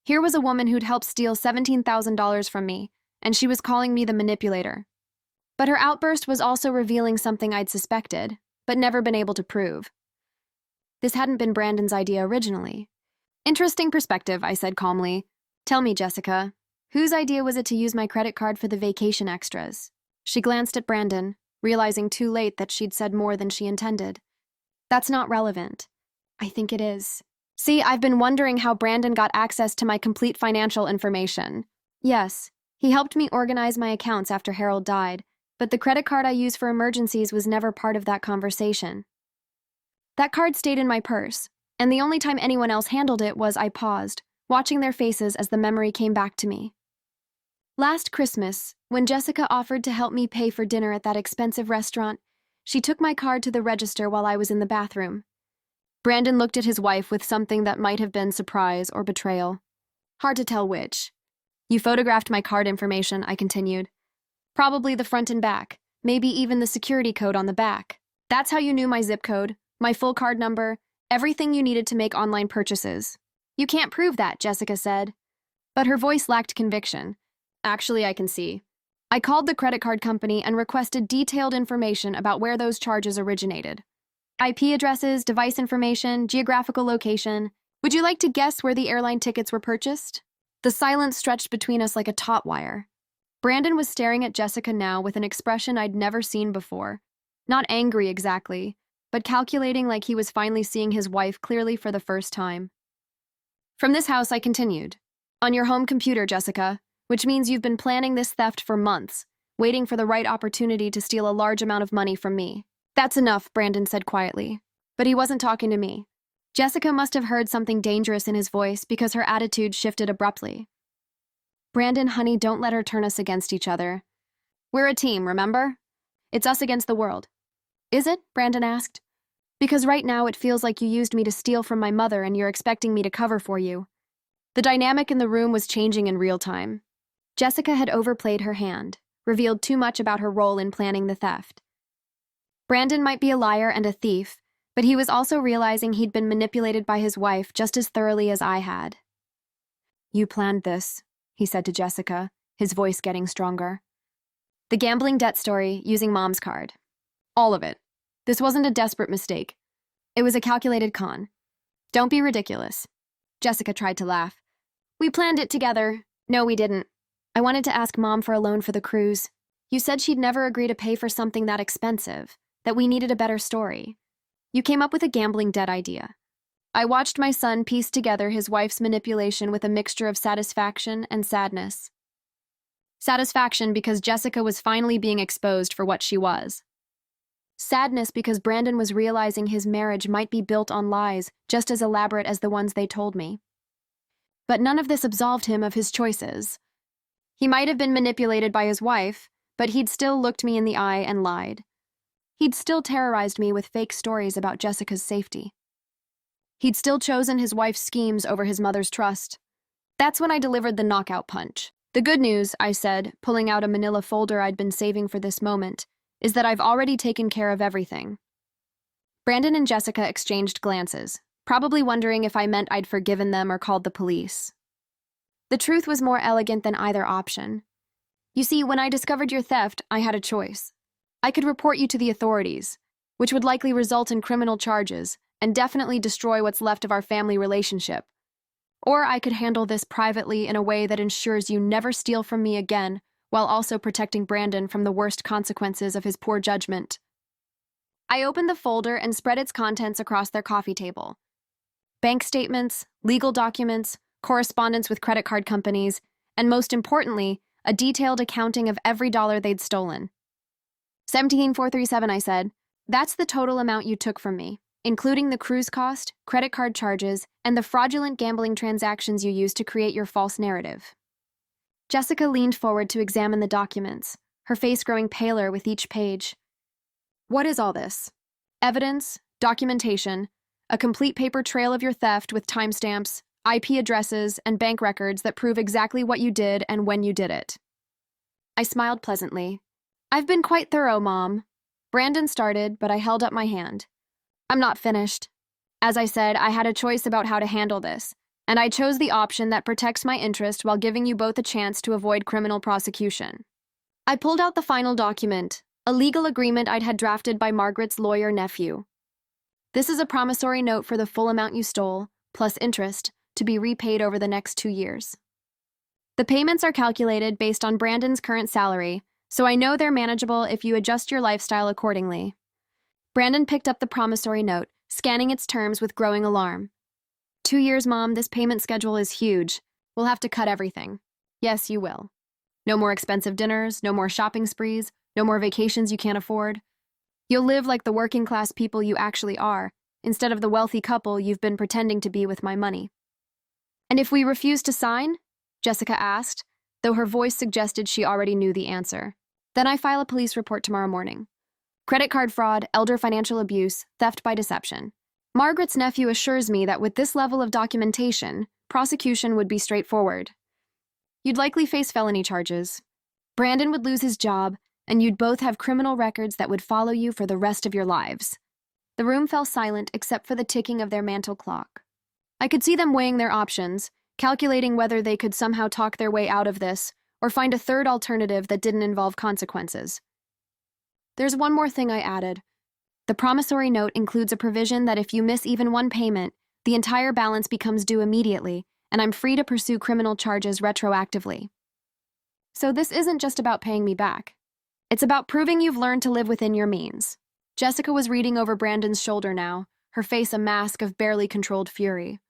Here was a woman who'd helped steal $17,000 from me, and she was calling me the manipulator. But her outburst was also revealing something I'd suspected, but never been able to prove. This hadn't been Brandon's idea originally. "Interesting perspective," I said calmly. Tell me, Jessica, whose idea was it to use my credit card for the vacation extras? She glanced at Brandon, realizing too late that she'd said more than she intended. That's not relevant. I think it is. See, I've been wondering how Brandon got access to my complete financial information. Yes, he helped me organize my accounts after Harold died, but the credit card I use for emergencies was never part of that conversation. That card stayed in my purse, and the only time anyone else handled it was I paused, watching their faces as the memory came back to me. Last Christmas, when Jessica offered to help me pay for dinner at that expensive restaurant, she took my card to the register while I was in the bathroom. Brandon looked at his wife with something that might have been surprise or betrayal. Hard to tell which. You photographed my card information, I continued. Probably the front and back, maybe even the security code on the back. That's how you knew my zip code, my full card number, everything you needed to make online purchases. You can't prove that, Jessica said. But her voice lacked conviction. Actually, I can see. I called the credit card company and requested detailed information about where those charges originated. IP addresses, device information, geographical location. Would you like to guess where the airline tickets were purchased? The silence stretched between us like a taut wire. Brandon was staring at Jessica now with an expression I'd never seen before. Not angry exactly, but calculating like he was finally seeing his wife clearly for the first time. From this house, I continued. On your home computer, Jessica, which means you've been planning this theft for months, waiting for the right opportunity to steal a large amount of money from me. That's enough, Brandon said quietly. But he wasn't talking to me. Jessica must have heard something dangerous in his voice because her attitude shifted abruptly. Brandon, honey, don't let her turn us against each other. We're a team, remember? It's us against the world. Is it? Brandon asked. Because right now it feels like you used me to steal from my mother and you're expecting me to cover for you. The dynamic in the room was changing in real time. Jessica had overplayed her hand, revealed too much about her role in planning the theft. Brandon might be a liar and a thief, but he was also realizing he'd been manipulated by his wife just as thoroughly as I had. You planned this, he said to Jessica, his voice getting stronger. The gambling debt story using Mom's card. All of it. This wasn't a desperate mistake. It was a calculated con. Don't be ridiculous. Jessica tried to laugh. We planned it together. No, we didn't. I wanted to ask Mom for a loan for the cruise. You said she'd never agree to pay for something that expensive, that we needed a better story. You came up with a gambling debt idea. I watched my son piece together his wife's manipulation with a mixture of satisfaction and sadness. Satisfaction because Jessica was finally being exposed for what she was. Sadness because Brandon was realizing his marriage might be built on lies just as elaborate as the ones they told me. But none of this absolved him of his choices. He might have been manipulated by his wife, but he'd still looked me in the eye and lied. He'd still terrorized me with fake stories about Jessica's safety. He'd still chosen his wife's schemes over his mother's trust. That's when I delivered the knockout punch. The good news, I said, pulling out a manila folder I'd been saving for this moment, is that I've already taken care of everything. Brandon and Jessica exchanged glances, probably wondering if I meant I'd forgiven them or called the police. The truth was more elegant than either option. You see, when I discovered your theft, I had a choice. I could report you to the authorities, which would likely result in criminal charges and definitely destroy what's left of our family relationship. Or I could handle this privately in a way that ensures you never steal from me again, while also protecting Brandon from the worst consequences of his poor judgment. I opened the folder and spread its contents across their coffee table. Bank statements, legal documents, correspondence with credit card companies, and most importantly, a detailed accounting of every dollar they'd stolen. 17,437, I said. That's the total amount you took from me, including the cruise cost, credit card charges, and the fraudulent gambling transactions you used to create your false narrative. Jessica leaned forward to examine the documents, her face growing paler with each page. What is all this? Evidence, documentation, a complete paper trail of your theft with timestamps, IP addresses, and bank records that prove exactly what you did and when you did it. I smiled pleasantly. I've been quite thorough, Mom. Brandon started, but I held up my hand. I'm not finished. As I said, I had a choice about how to handle this, and I chose the option that protects my interest while giving you both a chance to avoid criminal prosecution. I pulled out the final document, a legal agreement I'd had drafted by Margaret's lawyer nephew. This is a promissory note for the full amount you stole, plus interest, to be repaid over the next 2 years. The payments are calculated based on Brandon's current salary, so I know they're manageable if you adjust your lifestyle accordingly. Brandon picked up the promissory note, scanning its terms with growing alarm. 2 years, Mom, this payment schedule is huge. We'll have to cut everything. Yes, you will. No more expensive dinners, no more shopping sprees, no more vacations you can't afford. You'll live like the working class people you actually are, instead of the wealthy couple you've been pretending to be with my money. And if we refuse to sign? Jessica asked, though her voice suggested she already knew the answer. Then I file a police report tomorrow morning. Credit card fraud, elder financial abuse, theft by deception. Margaret's nephew assures me that with this level of documentation, prosecution would be straightforward. You'd likely face felony charges. Brandon would lose his job, and you'd both have criminal records that would follow you for the rest of your lives. The room fell silent except for the ticking of their mantel clock. I could see them weighing their options, calculating whether they could somehow talk their way out of this or find a third alternative that didn't involve consequences. There's one more thing I added. The promissory note includes a provision that if you miss even one payment, the entire balance becomes due immediately, and I'm free to pursue criminal charges retroactively. So this isn't just about paying me back. It's about proving you've learned to live within your means. Jessica was reading over Brandon's shoulder now, her face a mask of barely controlled fury.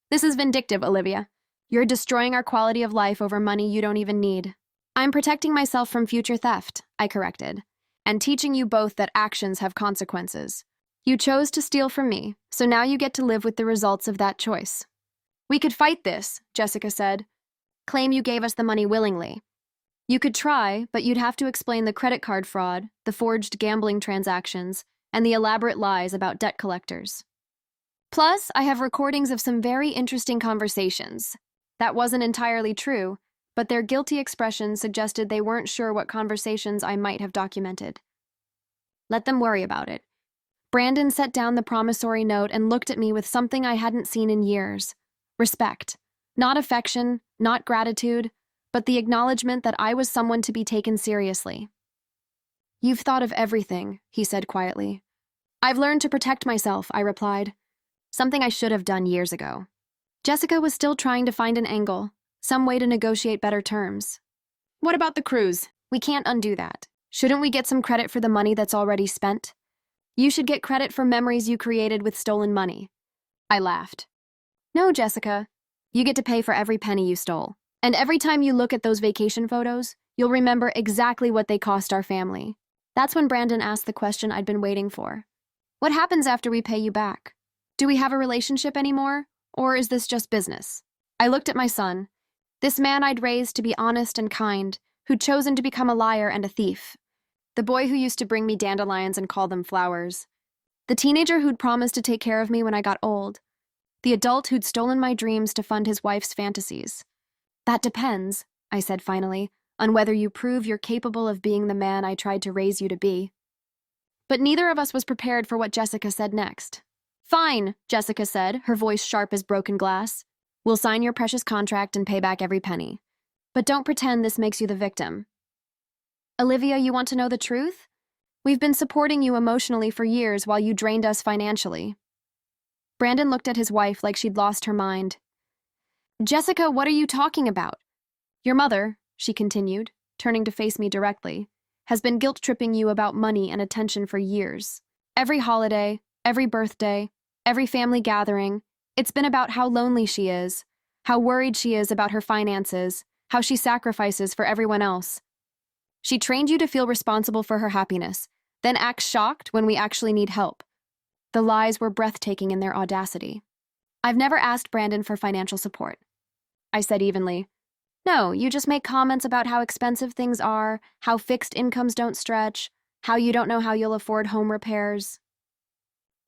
This is vindictive, Olivia. You're destroying our quality of life over money you don't even need. I'm protecting myself from future theft, I corrected, and teaching you both that actions have consequences. You chose to steal from me, so now you get to live with the results of that choice. We could fight this, Jessica said. Claim you gave us the money willingly. You could try, but you'd have to explain the credit card fraud, the forged gambling transactions, and the elaborate lies about debt collectors. Plus, I have recordings of some very interesting conversations. That wasn't entirely true, but their guilty expressions suggested they weren't sure what conversations I might have documented. Let them worry about it. Brandon set down the promissory note and looked at me with something I hadn't seen in years. Respect. Not affection, not gratitude, but the acknowledgement that I was someone to be taken seriously. You've thought of everything, he said quietly. I've learned to protect myself, I replied. Something I should have done years ago. Jessica was still trying to find an angle, some way to negotiate better terms. What about the cruise? We can't undo that. Shouldn't we get some credit for the money that's already spent? You should get credit for memories you created with stolen money. I laughed. No, Jessica. You get to pay for every penny you stole. And every time you look at those vacation photos, you'll remember exactly what they cost our family. That's when Brandon asked the question I'd been waiting for. What happens after we pay you back? Do we have a relationship anymore? Or is this just business? I looked at my son, this man I'd raised to be honest and kind, who'd chosen to become a liar and a thief. The boy who used to bring me dandelions and call them flowers. The teenager who'd promised to take care of me when I got old. The adult who'd stolen my dreams to fund his wife's fantasies. That depends, I said finally, on whether you prove you're capable of being the man I tried to raise you to be. But neither of us was prepared for what Jessica said next. Fine, Jessica said, her voice sharp as broken glass. We'll sign your precious contract and pay back every penny. But don't pretend this makes you the victim. Olivia, you want to know the truth? We've been supporting you emotionally for years while you drained us financially. Brandon looked at his wife like she'd lost her mind. Jessica, what are you talking about? Your mother, she continued, turning to face me directly, has been guilt-tripping you about money and attention for years. Every holiday, every birthday, every family gathering, it's been about how lonely she is, how worried she is about her finances, how she sacrifices for everyone else. She trained you to feel responsible for her happiness, then acts shocked when we actually need help. The lies were breathtaking in their audacity. I've never asked Brandon for financial support. I said evenly. No, you just make comments about how expensive things are, how fixed incomes don't stretch, how you don't know how you'll afford home repairs.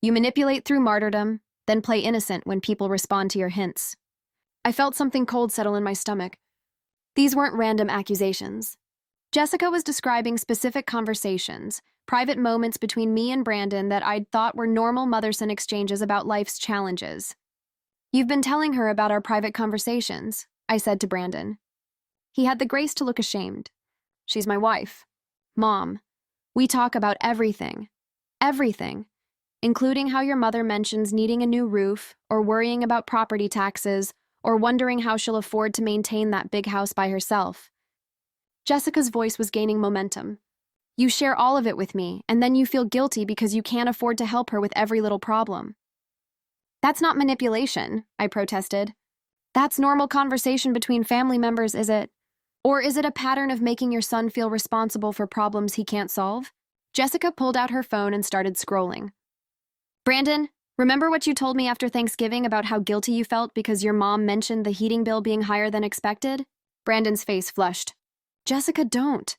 You manipulate through martyrdom, then play innocent when people respond to your hints. I felt something cold settle in my stomach. These weren't random accusations. Jessica was describing specific conversations, private moments between me and Brandon that I'd thought were normal mother-son exchanges about life's challenges. You've been telling her about our private conversations, I said to Brandon. He had the grace to look ashamed. She's my wife. Mom. We talk about everything. Everything. Including how your mother mentions needing a new roof, or worrying about property taxes, or wondering how she'll afford to maintain that big house by herself. Jessica's voice was gaining momentum. You share all of it with me, and then you feel guilty because you can't afford to help her with every little problem. That's not manipulation, I protested. That's normal conversation between family members, is it? Or is it a pattern of making your son feel responsible for problems he can't solve? Jessica pulled out her phone and started scrolling. Brandon, remember what you told me after Thanksgiving about how guilty you felt because your mom mentioned the heating bill being higher than expected? Brandon's face flushed. Jessica, don't.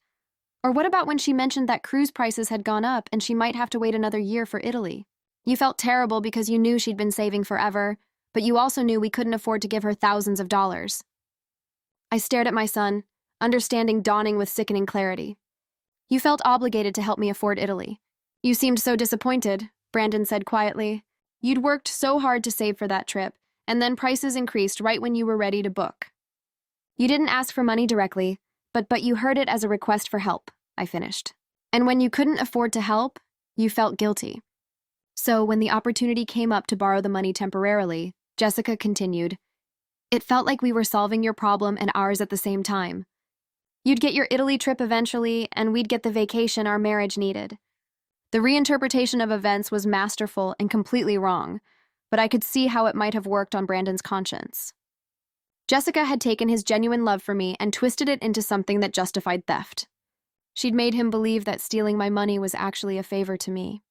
Or what about when she mentioned that cruise prices had gone up and she might have to wait another year for Italy? You felt terrible because you knew she'd been saving forever, but you also knew we couldn't afford to give her thousands of dollars. I stared at my son, understanding dawning with sickening clarity. You felt obligated to help me afford Italy. You seemed so disappointed, Brandon said quietly. You'd worked so hard to save for that trip, and then prices increased right when you were ready to book. You didn't ask for money directly, but you heard it as a request for help, I finished. And when you couldn't afford to help, you felt guilty. So when the opportunity came up to borrow the money temporarily, Jessica continued, it felt like we were solving your problem and ours at the same time. You'd get your Italy trip eventually, and we'd get the vacation our marriage needed. The reinterpretation of events was masterful and completely wrong, but I could see how it might have worked on Brandon's conscience. Jessica had taken his genuine love for me and twisted it into something that justified theft. She'd made him believe that stealing my money was actually a favor to me.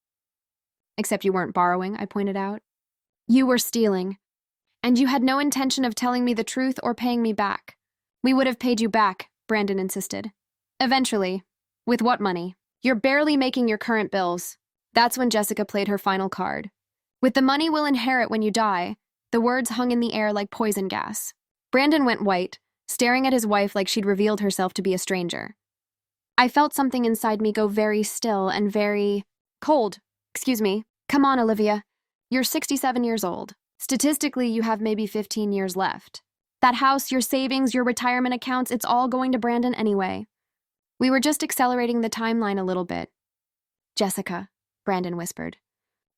Except you weren't borrowing, I pointed out. You were stealing. And you had no intention of telling me the truth or paying me back. We would have paid you back, Brandon insisted. Eventually. With what money? You're barely making your current bills. That's when Jessica played her final card. With the money we'll inherit when you die, the words hung in the air like poison gas. Brandon went white, staring at his wife like she'd revealed herself to be a stranger. I felt something inside me go very still and very cold. Excuse me. Come on, Olivia. You're 67 years old. Statistically, you have maybe 15 years left. That house, your savings, your retirement accounts, it's all going to Brandon anyway. We were just accelerating the timeline a little bit. Jessica, Brandon whispered.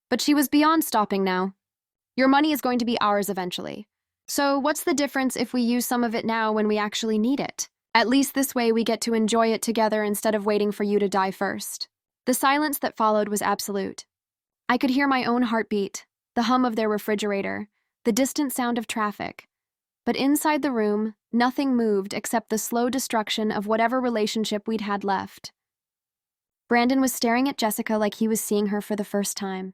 But she was beyond stopping now. Your money is going to be ours eventually. So what's the difference if we use some of it now when we actually need it? At least this way we get to enjoy it together instead of waiting for you to die first. The silence that followed was absolute. I could hear my own heartbeat, the hum of their refrigerator, the distant sound of traffic. But inside the room, nothing moved except the slow destruction of whatever relationship we'd had left. Brandon was staring at Jessica like he was seeing her for the first time.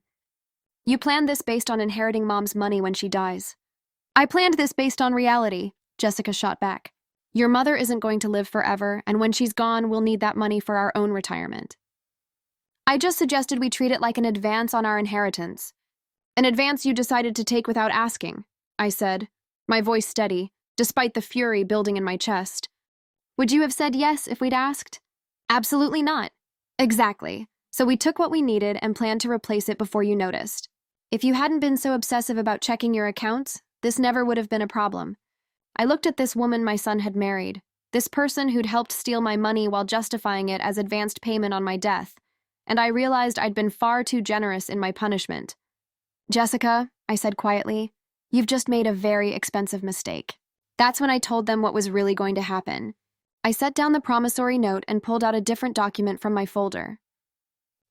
You planned this based on inheriting Mom's money when she dies. I planned this based on reality, Jessica shot back. Your mother isn't going to live forever, and when she's gone, we'll need that money for our own retirement. I just suggested we treat it like an advance on our inheritance. An advance you decided to take without asking, I said, my voice steady, despite the fury building in my chest. Would you have said yes if we'd asked? Absolutely not. Exactly. So we took what we needed and planned to replace it before you noticed. If you hadn't been so obsessive about checking your accounts, this never would have been a problem. I looked at this woman my son had married, this person who'd helped steal my money while justifying it as advanced payment on my death, and I realized I'd been far too generous in my punishment. Jessica, I said quietly, you've just made a very expensive mistake. That's when I told them what was really going to happen. I set down the promissory note and pulled out a different document from my folder.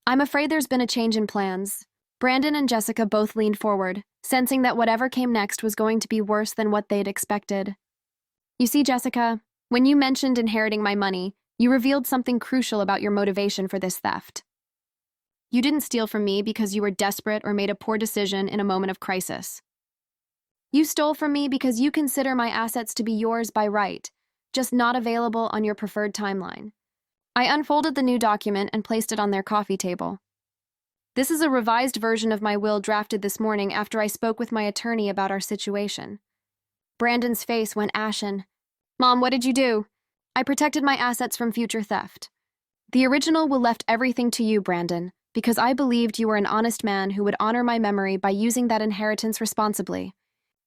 I'm afraid there's been a change in plans. Brandon and Jessica both leaned forward, sensing that whatever came next was going to be worse than what they'd expected. You see, Jessica, when you mentioned inheriting my money, you revealed something crucial about your motivation for this theft. You didn't steal from me because you were desperate or made a poor decision in a moment of crisis. You stole from me because you consider my assets to be yours by right, just not available on your preferred timeline. I unfolded the new document and placed it on their coffee table. This is a revised version of my will drafted this morning after I spoke with my attorney about our situation. Brandon's face went ashen. Mom, what did you do? I protected my assets from future theft. The original will left everything to you, Brandon, because I believed you were an honest man who would honor my memory by using that inheritance responsibly.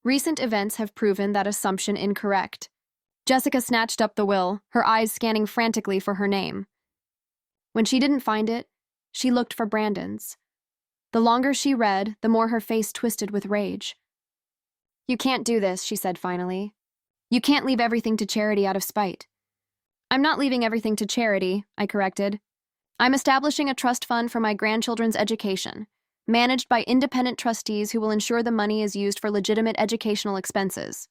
Recent events have proven that assumption incorrect. Jessica snatched up the will, her eyes scanning frantically for her name. When she didn't find it, she looked for Brandon's. The longer she read, the more her face twisted with rage. You can't do this, she said finally. You can't leave everything to charity out of spite. I'm not leaving everything to charity, I corrected. I'm establishing a trust fund for my grandchildren's education, managed by independent trustees who will ensure the money is used for legitimate educational expenses.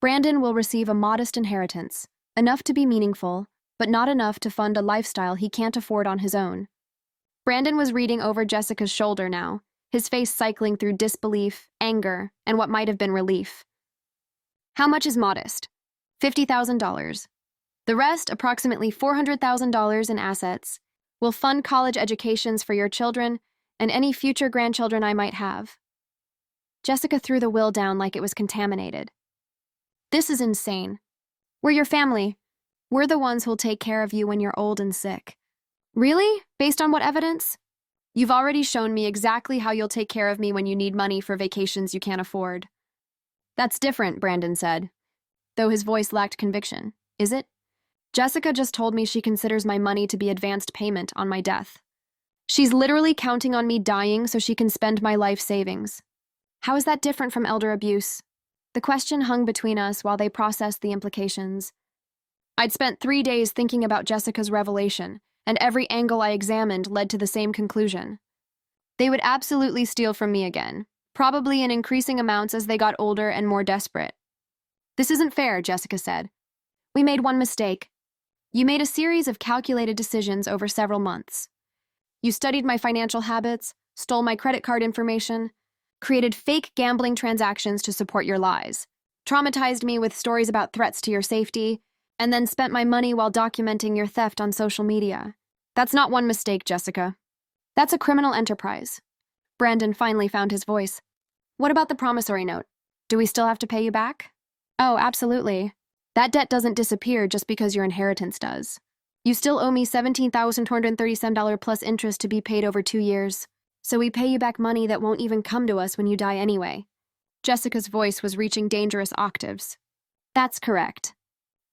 Brandon will receive a modest inheritance, enough to be meaningful, but not enough to fund a lifestyle he can't afford on his own. Brandon was reading over Jessica's shoulder now, his face cycling through disbelief, anger, and what might have been relief. How much is modest? $50,000. The rest, approximately $400,000 in assets, will fund college educations for your children and any future grandchildren I might have. Jessica threw the will down like it was contaminated. This is insane. We're your family. We're the ones who'll take care of you when you're old and sick. Really? Based on what evidence? You've already shown me exactly how you'll take care of me when you need money for vacations you can't afford. That's different, Brandon said, though his voice lacked conviction. Is it? Jessica just told me she considers my money to be advanced payment on my death. She's literally counting on me dying so she can spend my life savings. How is that different from elder abuse? The question hung between us while they processed the implications. I'd spent 3 days thinking about Jessica's revelation, and every angle I examined led to the same conclusion. They would absolutely steal from me again, probably in increasing amounts as they got older and more desperate. This isn't fair, Jessica said. We made one mistake. You made a series of calculated decisions over several months. You studied my financial habits, stole my credit card information, created fake gambling transactions to support your lies, traumatized me with stories about threats to your safety, and then spent my money while documenting your theft on social media. That's not one mistake, Jessica. That's a criminal enterprise. Brandon finally found his voice. What about the promissory note? Do we still have to pay you back? Oh, absolutely. That debt doesn't disappear just because your inheritance does. You still owe me $17,237 plus interest to be paid over 2 years. So we pay you back money that won't even come to us when you die anyway. Jessica's voice was reaching dangerous octaves. That's correct.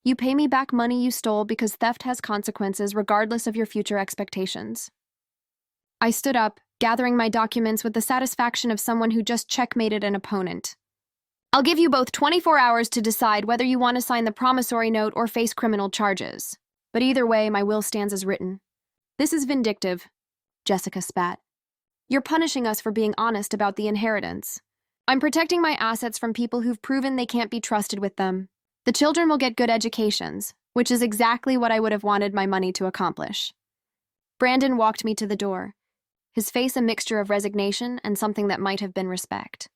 You pay me back money you stole because theft has consequences regardless of your future expectations. I stood up, gathering my documents with the satisfaction of someone who just checkmated an opponent. I'll give you both 24 hours to decide whether you want to sign the promissory note or face criminal charges. But either way, my will stands as written. This is vindictive, Jessica spat. You're punishing us for being honest about the inheritance. I'm protecting my assets from people who've proven they can't be trusted with them. The children will get good educations, which is exactly what I would have wanted my money to accomplish. Brandon walked me to the door, his face a mixture of resignation and something that might have been respect.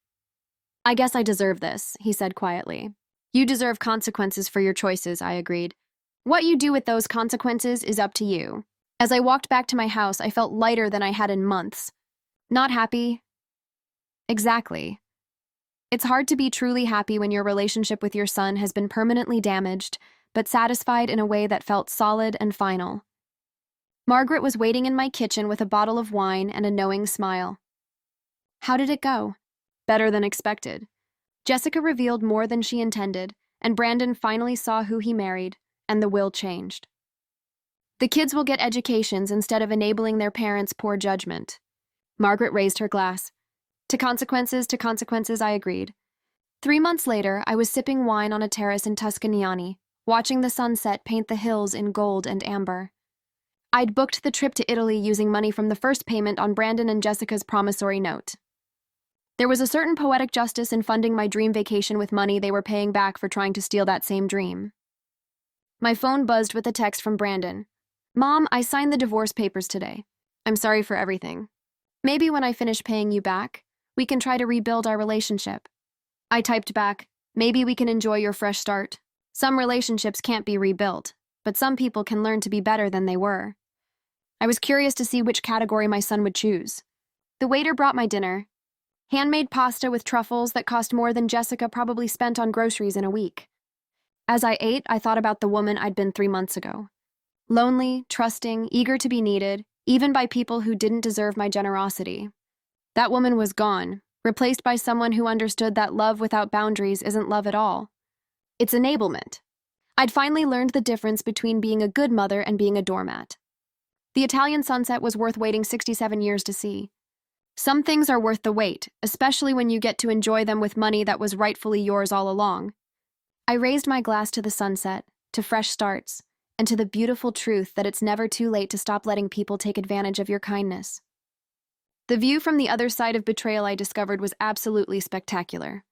I guess I deserve this, he said quietly. You deserve consequences for your choices, I agreed. What you do with those consequences is up to you. As I walked back to my house, I felt lighter than I had in months. Not happy. Exactly. It's hard to be truly happy when your relationship with your son has been permanently damaged, but satisfied in a way that felt solid and final. Margaret was waiting in my kitchen with a bottle of wine and a knowing smile. How did it go? Better than expected. Jessica revealed more than she intended, and Brandon finally saw who he married, and the will changed. The kids will get educations instead of enabling their parents' poor judgment. Margaret raised her glass. To consequences, I agreed. 3 months later, I was sipping wine on a terrace in Tuscany, watching the sunset paint the hills in gold and amber. I'd booked the trip to Italy using money from the first payment on Brandon and Jessica's promissory note. There was a certain poetic justice in funding my dream vacation with money they were paying back for trying to steal that same dream. My phone buzzed with a text from Brandon. Mom, I signed the divorce papers today. I'm sorry for everything. Maybe when I finish paying you back, we can try to rebuild our relationship. I typed back, maybe we can enjoy your fresh start. Some relationships can't be rebuilt, but some people can learn to be better than they were. I was curious to see which category my son would choose. The waiter brought my dinner. Handmade pasta with truffles that cost more than Jessica probably spent on groceries in a week. As I ate, I thought about the woman I'd been 3 months ago. Lonely, trusting, eager to be needed, even by people who didn't deserve my generosity. That woman was gone, replaced by someone who understood that love without boundaries isn't love at all. It's enablement. I'd finally learned the difference between being a good mother and being a doormat. The Italian sunset was worth waiting 67 years to see. Some things are worth the wait, especially when you get to enjoy them with money that was rightfully yours all along. I raised my glass to the sunset, to fresh starts, and to the beautiful truth that it's never too late to stop letting people take advantage of your kindness. The view from the other side of betrayal I discovered was absolutely spectacular.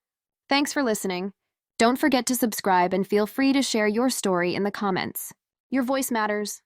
Thanks for listening. Don't forget to subscribe and feel free to share your story in the comments. Your voice matters.